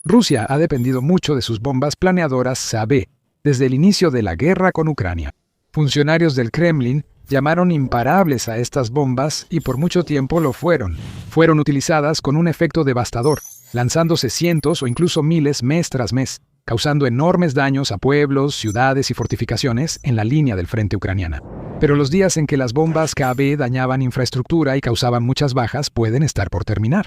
Rusia ha dependido mucho de sus bombas planeadoras SAB desde el inicio de la guerra con Ucrania. Funcionarios del Kremlin llamaron imparables a estas bombas y por mucho tiempo lo fueron. Fueron utilizadas con un efecto devastador, lanzándose cientos o incluso miles mes tras mes, causando enormes daños a pueblos, ciudades y fortificaciones en la línea del frente ucraniana. Pero los días en que las bombas KB dañaban infraestructura y causaban muchas bajas pueden estar por terminar,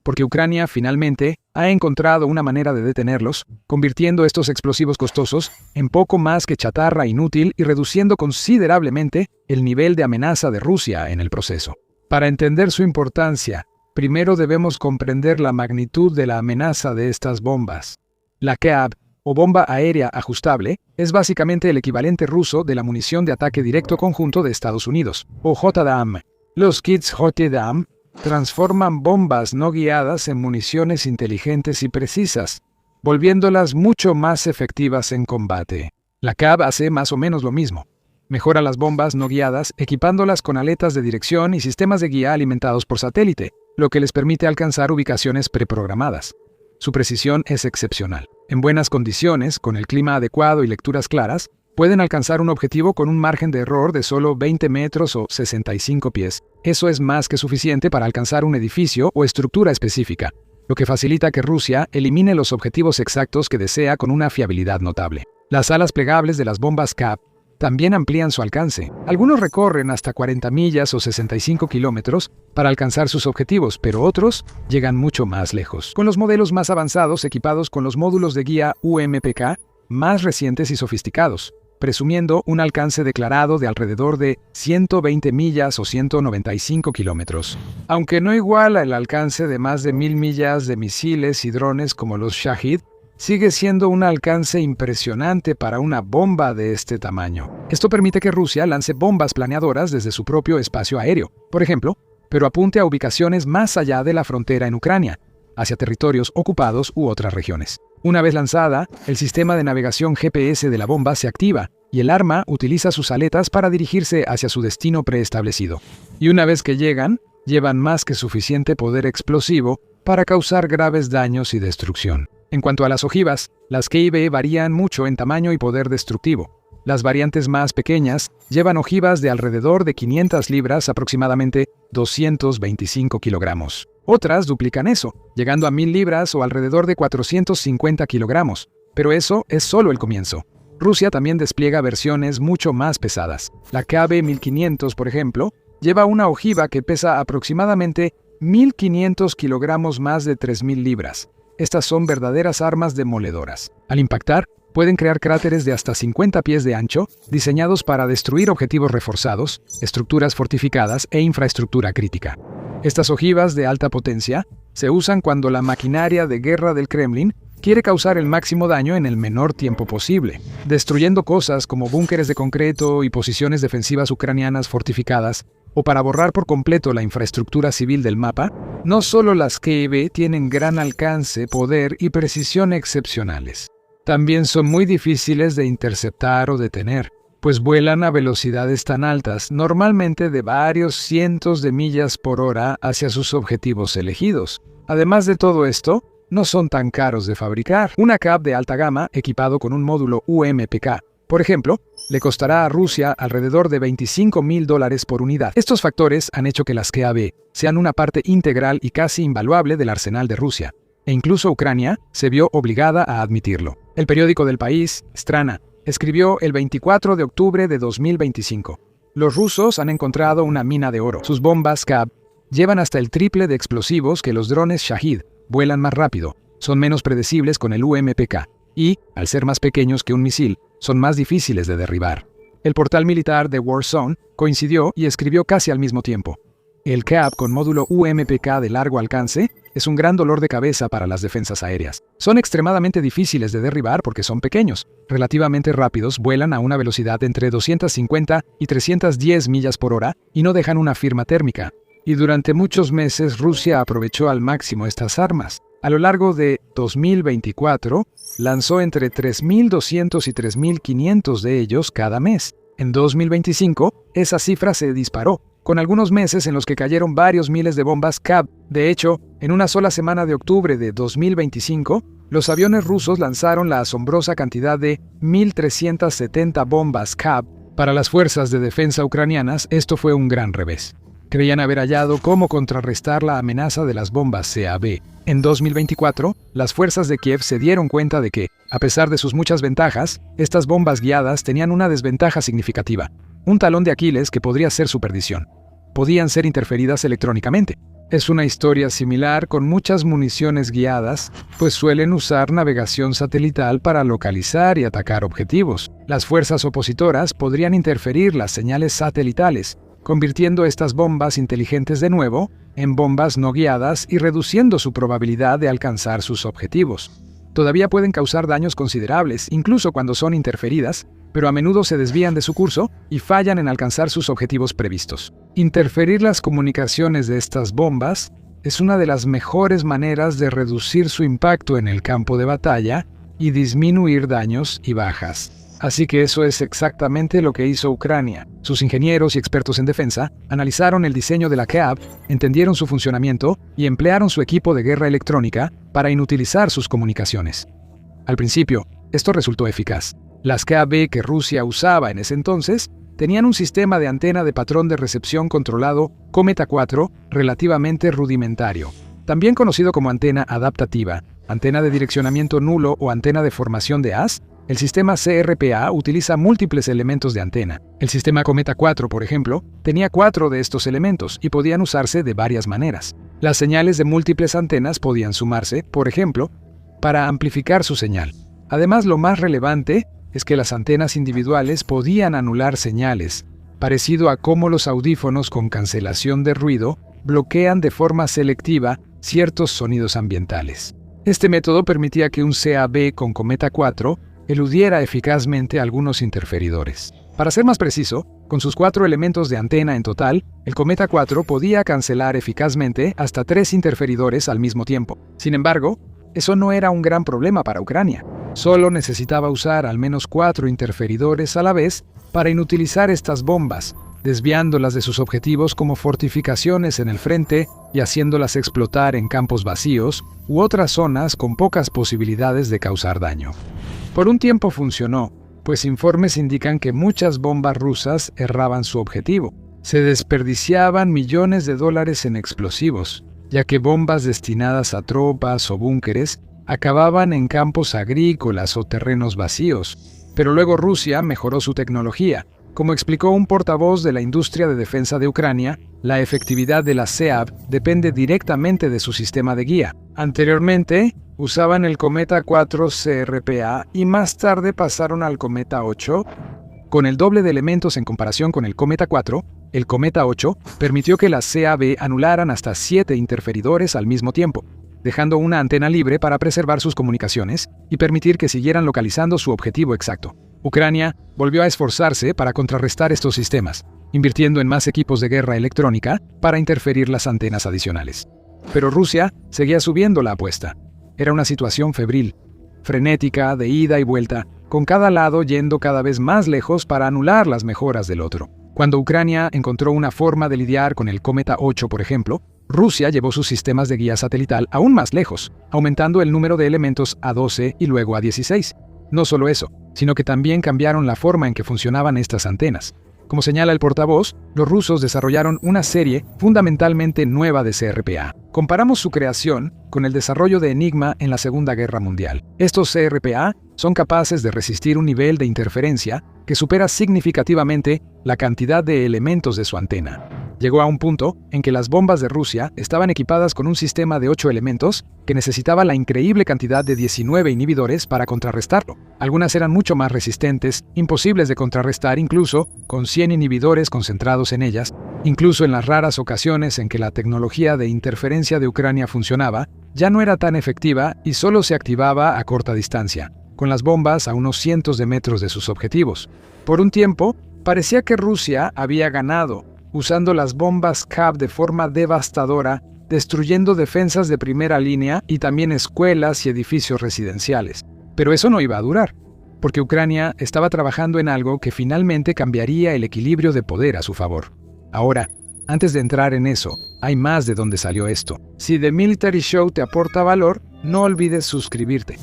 porque Ucrania finalmente ha encontrado una manera de detenerlos, convirtiendo estos explosivos costosos en poco más que chatarra inútil y reduciendo considerablemente el nivel de amenaza de Rusia en el proceso. Para entender su importancia, primero debemos comprender la magnitud de la amenaza de estas bombas. La KAB, o bomba aérea ajustable, es básicamente el equivalente ruso de la munición de ataque directo conjunto de Estados Unidos, o JDAM. Los kits JDAM transforman bombas no guiadas en municiones inteligentes y precisas, volviéndolas mucho más efectivas en combate. La KAB hace más o menos lo mismo. Mejora las bombas no guiadas equipándolas con aletas de dirección y sistemas de guía alimentados por satélite, lo que les permite alcanzar ubicaciones preprogramadas. Su precisión es excepcional. En buenas condiciones, con el clima adecuado y lecturas claras, pueden alcanzar un objetivo con un margen de error de solo 20 metros o 65 pies. Eso es más que suficiente para alcanzar un edificio o estructura específica, lo que facilita que Rusia elimine los objetivos exactos que desea con una fiabilidad notable. Las alas plegables de las bombas KAB también amplían su alcance. Algunos recorren hasta 40 millas o 65 kilómetros para alcanzar sus objetivos, pero otros llegan mucho más lejos. Con los modelos más avanzados equipados con los módulos de guía UMPK más recientes y sofisticados, presumiendo un alcance declarado de alrededor de 120 millas o 195 kilómetros. Aunque no iguala el alcance de más de 1000 millas de misiles y drones como los Shahid, sigue siendo un alcance impresionante para una bomba de este tamaño. Esto permite que Rusia lance bombas planeadoras desde su propio espacio aéreo, por ejemplo, pero apunte a ubicaciones más allá de la frontera en Ucrania, hacia territorios ocupados u otras regiones. Una vez lanzada, el sistema de navegación GPS de la bomba se activa y el arma utiliza sus aletas para dirigirse hacia su destino preestablecido. Y una vez que llegan, llevan más que suficiente poder explosivo para causar graves daños y destrucción. En cuanto a las ojivas, las KIB varían mucho en tamaño y poder destructivo. Las variantes más pequeñas llevan ojivas de alrededor de 500 libras, aproximadamente 225 kilogramos. Otras duplican eso, llegando a 1000 libras o alrededor de 450 kilogramos. Pero eso es solo el comienzo. Rusia también despliega versiones mucho más pesadas. La KB-1500, por ejemplo, lleva una ojiva que pesa aproximadamente 1500 kilogramos más de 3000 libras. Estas son verdaderas armas demoledoras. Al impactar, pueden crear cráteres de hasta 50 pies de ancho, diseñados para destruir objetivos reforzados, estructuras fortificadas e infraestructura crítica. Estas ojivas de alta potencia se usan cuando la maquinaria de guerra del Kremlin quiere causar el máximo daño en el menor tiempo posible, destruyendo cosas como búnkeres de concreto y posiciones defensivas ucranianas fortificadas, o para borrar por completo la infraestructura civil del mapa. No solo las KIB tienen gran alcance, poder y precisión excepcionales. También son muy difíciles de interceptar o detener, pues vuelan a velocidades tan altas, normalmente de varios cientos de millas por hora hacia sus objetivos elegidos. Además de todo esto, no son tan caros de fabricar. Una KAB de alta gama, equipado con un módulo UMPK, por ejemplo, le costará a Rusia alrededor de $25,000 por unidad. Estos factores han hecho que las KAB sean una parte integral y casi invaluable del arsenal de Rusia, e incluso Ucrania se vio obligada a admitirlo. El periódico del país, Strana, escribió el 24 de octubre de 2025. Los rusos han encontrado una mina de oro. Sus bombas KAB llevan hasta el triple de explosivos que los drones Shahid, vuelan más rápido, son menos predecibles con el UMPK y, al ser más pequeños que un misil, son más difíciles de derribar. El portal militar de Warzone coincidió y escribió casi al mismo tiempo. El KAB con módulo UMPK de largo alcance es un gran dolor de cabeza para las defensas aéreas. Son extremadamente difíciles de derribar porque son pequeños, relativamente rápidos, vuelan a una velocidad entre 250 y 310 millas por hora y no dejan una firma térmica. Y durante muchos meses Rusia aprovechó al máximo estas armas. A lo largo de 2024, lanzó entre 3.200 y 3.500 de ellos cada mes. En 2025, esa cifra se disparó con algunos meses en los que cayeron varios miles de bombas CAB. De hecho, en una sola semana de octubre de 2025, los aviones rusos lanzaron la asombrosa cantidad de 1.370 bombas CAB. Para las fuerzas de defensa ucranianas, esto fue un gran revés. Creían haber hallado cómo contrarrestar la amenaza de las bombas CAB. En 2024, las fuerzas de Kiev se dieron cuenta de que, a pesar de sus muchas ventajas, estas bombas guiadas tenían una desventaja significativa, un talón de Aquiles que podría ser su perdición. Podían ser interferidas electrónicamente. Es una historia similar con muchas municiones guiadas, pues suelen usar navegación satelital para localizar y atacar objetivos. Las fuerzas opositoras podrían interferir las señales satelitales, convirtiendo estas bombas inteligentes de nuevo en bombas no guiadas y reduciendo su probabilidad de alcanzar sus objetivos. Todavía pueden causar daños considerables, incluso cuando son interferidas, pero a menudo se desvían de su curso y fallan en alcanzar sus objetivos previstos. Interferir las comunicaciones de estas bombas es una de las mejores maneras de reducir su impacto en el campo de batalla y disminuir daños y bajas. Así que eso es exactamente lo que hizo Ucrania. Sus ingenieros y expertos en defensa analizaron el diseño de la CAB, entendieron su funcionamiento y emplearon su equipo de guerra electrónica para inutilizar sus comunicaciones. Al principio, esto resultó eficaz. Las CAB que Rusia usaba en ese entonces tenían un sistema de antena de patrón de recepción controlado Cometa 4 relativamente rudimentario, también conocido como antena adaptativa, antena de direccionamiento nulo o antena de formación de haz. El sistema CRPA utiliza múltiples elementos de antena. El sistema Cometa 4, por ejemplo, tenía 4 de estos elementos y podían usarse de varias maneras. Las señales de múltiples antenas podían sumarse, por ejemplo, para amplificar su señal. Además, lo más relevante es que las antenas individuales podían anular señales, parecido a cómo los audífonos con cancelación de ruido bloquean de forma selectiva ciertos sonidos ambientales. Este método permitía que un CAB con Cometa 4 eludiera eficazmente algunos interferidores. Para ser más preciso, con sus 4 elementos de antena en total, el Cometa 4 podía cancelar eficazmente hasta 3 interferidores al mismo tiempo. Sin embargo, eso no era un gran problema para Ucrania. Solo necesitaba usar al menos 4 interferidores a la vez para inutilizar estas bombas, desviándolas de sus objetivos como fortificaciones en el frente y haciéndolas explotar en campos vacíos u otras zonas con pocas posibilidades de causar daño. Por un tiempo funcionó, pues informes indican que muchas bombas rusas erraban su objetivo. Se desperdiciaban millones de dólares en explosivos, ya que bombas destinadas a tropas o búnkeres acababan en campos agrícolas o terrenos vacíos. Pero luego Rusia mejoró su tecnología. Como explicó un portavoz de la industria de defensa de Ucrania, la efectividad de la CAB depende directamente de su sistema de guía. Anteriormente, usaban el Cometa 4 CRPA y más tarde pasaron al Cometa 8. Con el doble de elementos en comparación con el Cometa 4, el Cometa 8 permitió que las CAB anularan hasta 7 interferidores al mismo tiempo, dejando una antena libre para preservar sus comunicaciones y permitir que siguieran localizando su objetivo exacto. Ucrania volvió a esforzarse para contrarrestar estos sistemas, invirtiendo en más equipos de guerra electrónica para interferir las antenas adicionales. Pero Rusia seguía subiendo la apuesta. Era una situación febril, frenética, de ida y vuelta, con cada lado yendo cada vez más lejos para anular las mejoras del otro. Cuando Ucrania encontró una forma de lidiar con el Cometa 8, por ejemplo, Rusia llevó sus sistemas de guía satelital aún más lejos, aumentando el número de elementos a 12 y luego a 16. No solo eso, sino que también cambiaron la forma en que funcionaban estas antenas. Como señala el portavoz, los rusos desarrollaron una serie fundamentalmente nueva de CRPA. Comparamos su creación con el desarrollo de Enigma en la Segunda Guerra Mundial. Estos CRPA son capaces de resistir un nivel de interferencia que supera significativamente la cantidad de elementos de su antena. Llegó a un punto en que las bombas de Rusia estaban equipadas con un sistema de 8 elementos que necesitaba la increíble cantidad de 19 inhibidores para contrarrestarlo. Algunas eran mucho más resistentes, imposibles de contrarrestar incluso con 100 inhibidores concentrados en ellas. Incluso en las raras ocasiones en que la tecnología de interferencia de Ucrania funcionaba, ya no era tan efectiva y solo se activaba a corta distancia, con las bombas a unos cientos de metros de sus objetivos. Por un tiempo, parecía que Rusia había ganado, usando las bombas CAB de forma devastadora, destruyendo defensas de primera línea y también escuelas y edificios residenciales. Pero eso no iba a durar, porque Ucrania estaba trabajando en algo que finalmente cambiaría el equilibrio de poder a su favor. Ahora, Antes de entrar en eso, hay más de dónde salió esto. Si The Military Show te aporta valor, no olvides suscribirte.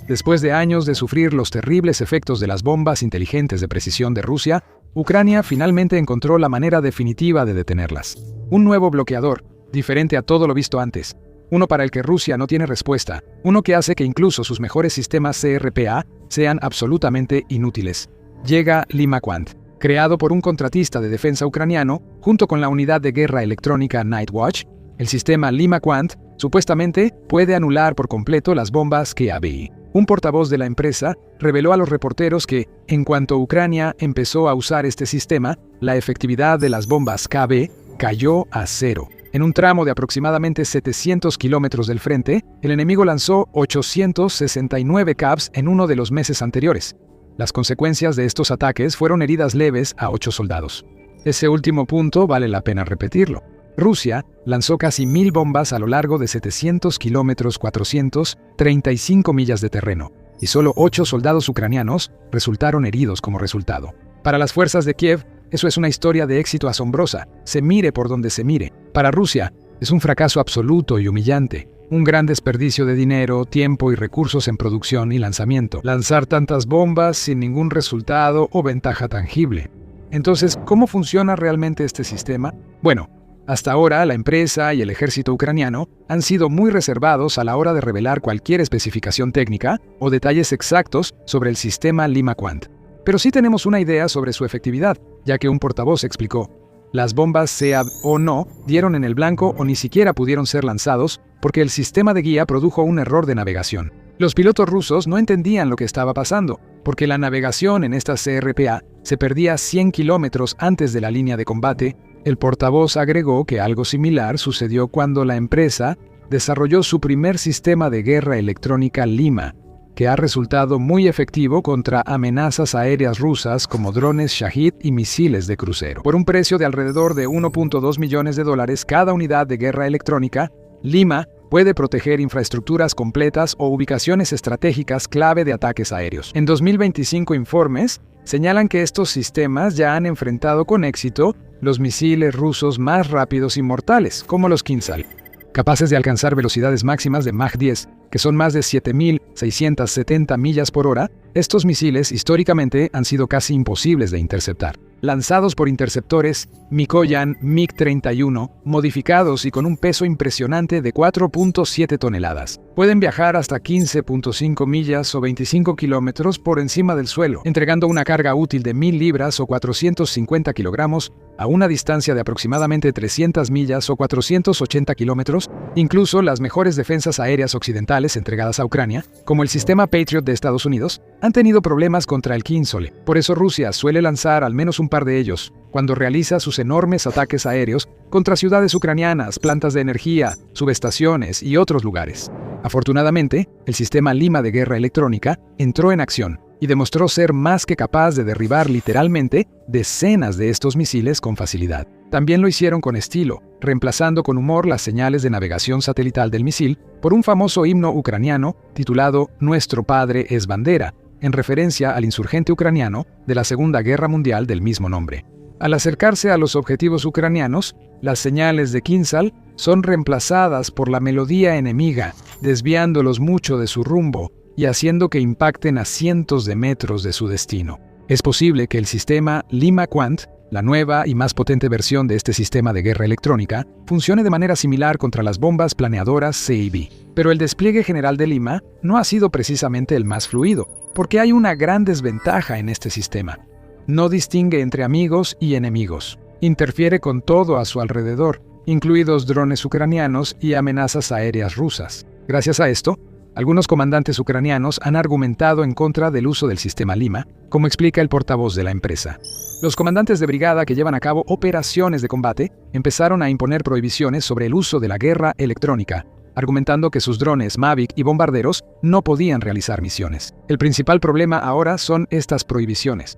Después de años de sufrir los terribles efectos de las bombas inteligentes de precisión de Rusia, Ucrania finalmente encontró la manera definitiva de detenerlas. Un nuevo bloqueador, diferente a todo lo visto antes. Uno para el que Rusia no tiene respuesta. Uno que hace que incluso sus mejores sistemas CRPA sean absolutamente inútiles. Llega LimaQuant. Creado por un contratista de defensa ucraniano, junto con la unidad de guerra electrónica Nightwatch, el sistema LimaQuant supuestamente puede anular por completo las bombas KABI. Un portavoz de la empresa reveló a los reporteros que, en cuanto Ucrania empezó a usar este sistema, la efectividad de las bombas KB cayó a cero. En un tramo de aproximadamente 700 kilómetros del frente, el enemigo lanzó 869 CABs en uno de los meses anteriores. Las consecuencias de estos ataques fueron heridas leves a 8 soldados. Ese último punto vale la pena repetirlo. Rusia lanzó casi 1000 bombas a lo largo de 700 kilómetros 435 millas de terreno, y solo 8 soldados ucranianos resultaron heridos como resultado. Para las fuerzas de Kiev, eso es una historia de éxito asombrosa, se mire por donde se mire. Para Rusia, es un fracaso absoluto y humillante. Un gran desperdicio de dinero, tiempo y recursos en producción y lanzamiento. Lanzar tantas bombas sin ningún resultado o ventaja tangible. Entonces, ¿cómo funciona realmente este sistema? Bueno, hasta ahora la empresa y el ejército ucraniano han sido muy reservados a la hora de revelar cualquier especificación técnica o detalles exactos sobre el sistema LimaQuant. Pero sí tenemos una idea sobre su efectividad, ya que un portavoz explicó: las bombas, sea o no, dieron en el blanco o ni siquiera pudieron ser lanzados porque el sistema de guía produjo un error de navegación. Los pilotos rusos no entendían lo que estaba pasando, porque la navegación en estas CRPA se perdía 100 kilómetros antes de la línea de combate. El portavoz agregó que algo similar sucedió cuando la empresa desarrolló su primer sistema de guerra electrónica Lima, que ha resultado muy efectivo contra amenazas aéreas rusas como drones Shahid y misiles de crucero. Por un precio de alrededor de $1.2 millones cada unidad de guerra electrónica, Lima puede proteger infraestructuras completas o ubicaciones estratégicas clave de ataques aéreos. En 2025 informes señalan que estos sistemas ya han enfrentado con éxito los misiles rusos más rápidos y mortales, como los Kinzhal, capaces de alcanzar velocidades máximas de Mach 10, que son más de 7.670 millas por hora. Estos misiles históricamente han sido casi imposibles de interceptar. Lanzados por interceptores Mikoyan MiG-31, modificados y con un peso impresionante de 4.7 toneladas. Pueden viajar hasta 15.5 millas o 25 kilómetros por encima del suelo, entregando una carga útil de 1000 libras o 450 kilogramos a una distancia de aproximadamente 300 millas o 480 kilómetros. Incluso las mejores defensas aéreas occidentales entregadas a Ucrania, como el sistema Patriot de Estados Unidos, han tenido problemas contra el Kinzhal. Por eso Rusia suele lanzar al menos un par de ellos cuando realiza sus enormes ataques aéreos contra ciudades ucranianas, plantas de energía, subestaciones y otros lugares. Afortunadamente, el sistema Lima de guerra electrónica entró en acción y demostró ser más que capaz de derribar literalmente decenas de estos misiles con facilidad. También lo hicieron con estilo, reemplazando con humor las señales de navegación satelital del misil por un famoso himno ucraniano titulado Nuestro Padre es Bandera, en referencia al insurgente ucraniano de la Segunda Guerra Mundial del mismo nombre. Al acercarse a los objetivos ucranianos, las señales de Kinzhal son reemplazadas por la melodía enemiga, desviándolos mucho de su rumbo y haciendo que impacten a cientos de metros de su destino. Es posible que el sistema LimaQuant, la nueva y más potente versión de este sistema de guerra electrónica, funcione de manera similar contra las bombas planeadoras CIB. Pero el despliegue general de Lima no ha sido precisamente el más fluido, porque hay una gran desventaja en este sistema. No distingue entre amigos y enemigos. Interfiere con todo a su alrededor, incluidos drones ucranianos y amenazas aéreas rusas. Gracias a esto, algunos comandantes ucranianos han argumentado en contra del uso del sistema Lima, como explica el portavoz de la empresa. Los comandantes de brigada que llevan a cabo operaciones de combate empezaron a imponer prohibiciones sobre el uso de la guerra electrónica, argumentando que sus drones Mavic y bombarderos no podían realizar misiones. El principal problema ahora son estas prohibiciones.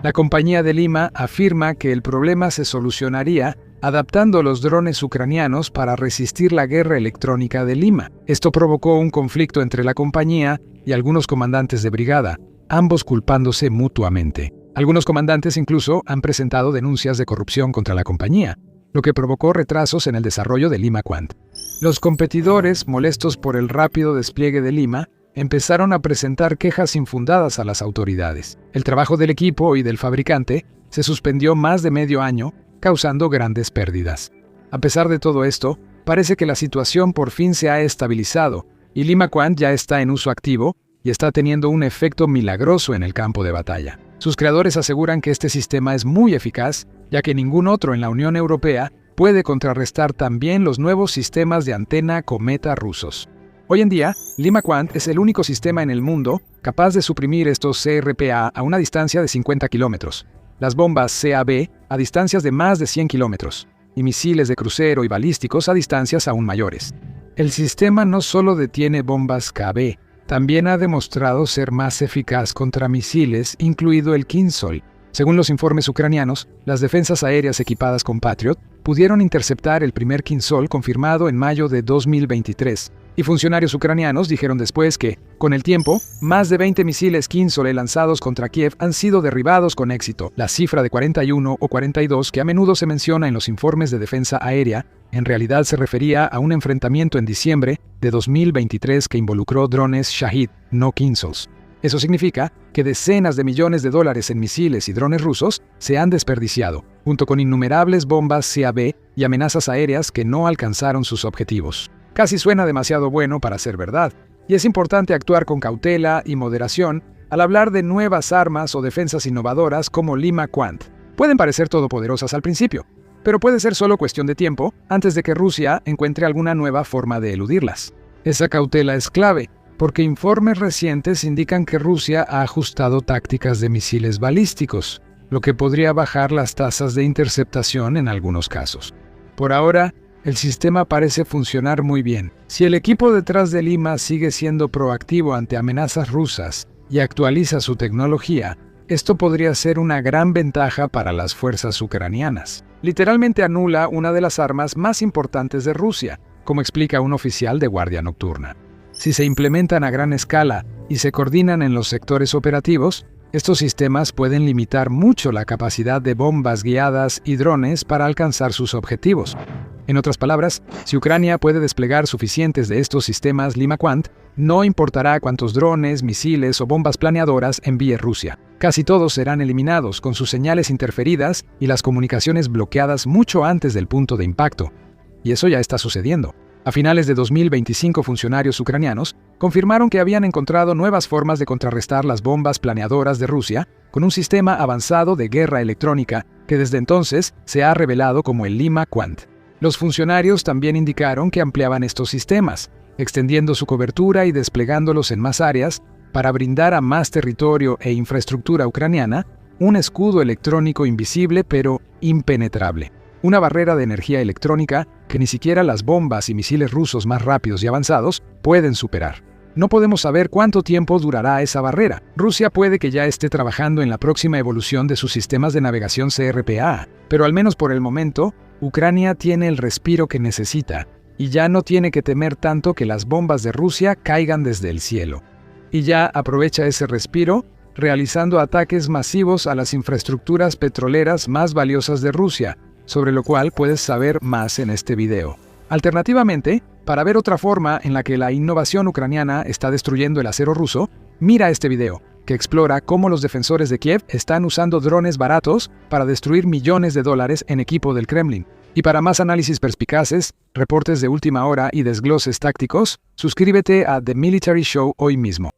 La compañía de Lima afirma que el problema se solucionaría adaptando los drones ucranianos para resistir la guerra electrónica de Lima. Esto provocó un conflicto entre la compañía y algunos comandantes de brigada, ambos culpándose mutuamente. Algunos comandantes incluso han presentado denuncias de corrupción contra la compañía. lo que provocó retrasos en el desarrollo de Lima Quant. Los competidores, molestos por el rápido despliegue de Lima, empezaron a presentar quejas infundadas a las autoridades. El trabajo del equipo y del fabricante se suspendió más de medio año, causando grandes pérdidas. A pesar de todo esto, parece que la situación por fin se ha estabilizado y Lima Quant ya está en uso activo y está teniendo un efecto milagroso en el campo de batalla. Sus creadores aseguran que este sistema es muy eficaz, ya que ningún otro en la Unión Europea puede contrarrestar también los nuevos sistemas de antena Cometa rusos. Hoy en día, Lima Quant es el único sistema en el mundo capaz de suprimir estos CRPA a una distancia de 50 kilómetros, las bombas CAB a distancias de más de 100 kilómetros, y misiles de crucero y balísticos a distancias aún mayores. El sistema no solo detiene bombas KB, también ha demostrado ser más eficaz contra misiles, incluido el Kinzhal. Según los informes ucranianos, las defensas aéreas equipadas con Patriot pudieron interceptar el primer Kinzhal confirmado en mayo de 2023, y funcionarios ucranianos dijeron después que, con el tiempo, más de 20 misiles Kinzhal lanzados contra Kiev han sido derribados con éxito. La cifra de 41 o 42 que a menudo se menciona en los informes de defensa aérea, en realidad se refería a un enfrentamiento en diciembre de 2023 que involucró drones Shahid, no Kinzhals. Eso significa que decenas de millones de dólares en misiles y drones rusos se han desperdiciado, junto con innumerables bombas CAB y amenazas aéreas que no alcanzaron sus objetivos. Casi suena demasiado bueno para ser verdad, y es importante actuar con cautela y moderación al hablar de nuevas armas o defensas innovadoras como Lima Quant. Pueden parecer todopoderosas al principio, pero puede ser solo cuestión de tiempo antes de que Rusia encuentre alguna nueva forma de eludirlas. Esa cautela es clave, porque informes recientes indican que Rusia ha ajustado tácticas de misiles balísticos, lo que podría bajar las tasas de interceptación en algunos casos. Por ahora, el sistema parece funcionar muy bien. Si el equipo detrás de Lima sigue siendo proactivo ante amenazas rusas y actualiza su tecnología, esto podría ser una gran ventaja para las fuerzas ucranianas. Literalmente anula una de las armas más importantes de Rusia, como explica un oficial de Guardia Nocturna. Si se implementan a gran escala y se coordinan en los sectores operativos, estos sistemas pueden limitar mucho la capacidad de bombas guiadas y drones para alcanzar sus objetivos. En otras palabras, si Ucrania puede desplegar suficientes de estos sistemas Lima Quant, no importará cuántos drones, misiles o bombas planeadoras envíe Rusia. Casi todos serán eliminados con sus señales interferidas y las comunicaciones bloqueadas mucho antes del punto de impacto. Y eso ya está sucediendo. A finales de 2025, funcionarios ucranianos confirmaron que habían encontrado nuevas formas de contrarrestar las bombas planeadoras de Rusia con un sistema avanzado de guerra electrónica que desde entonces se ha revelado como el Lima Quant. Los funcionarios también indicaron que ampliaban estos sistemas, extendiendo su cobertura y desplegándolos en más áreas para brindar a más territorio e infraestructura ucraniana un escudo electrónico invisible pero impenetrable. Una barrera de energía electrónica que ni siquiera las bombas y misiles rusos más rápidos y avanzados pueden superar. No podemos saber cuánto tiempo durará esa barrera. Rusia puede que ya esté trabajando en la próxima evolución de sus sistemas de navegación CRPA, pero al menos por el momento, Ucrania tiene el respiro que necesita y ya no tiene que temer tanto que las bombas de Rusia caigan desde el cielo. Y ya aprovecha ese respiro realizando ataques masivos a las infraestructuras petroleras más valiosas de Rusia, sobre lo cual puedes saber más en este video. Alternativamente, para ver otra forma en la que la innovación ucraniana está destruyendo el acero ruso, mira este video, que explora cómo los defensores de Kiev están usando drones baratos para destruir millones de dólares en equipo del Kremlin. Y para más análisis perspicaces, reportes de última hora y desgloses tácticos, suscríbete a The Military Show hoy mismo.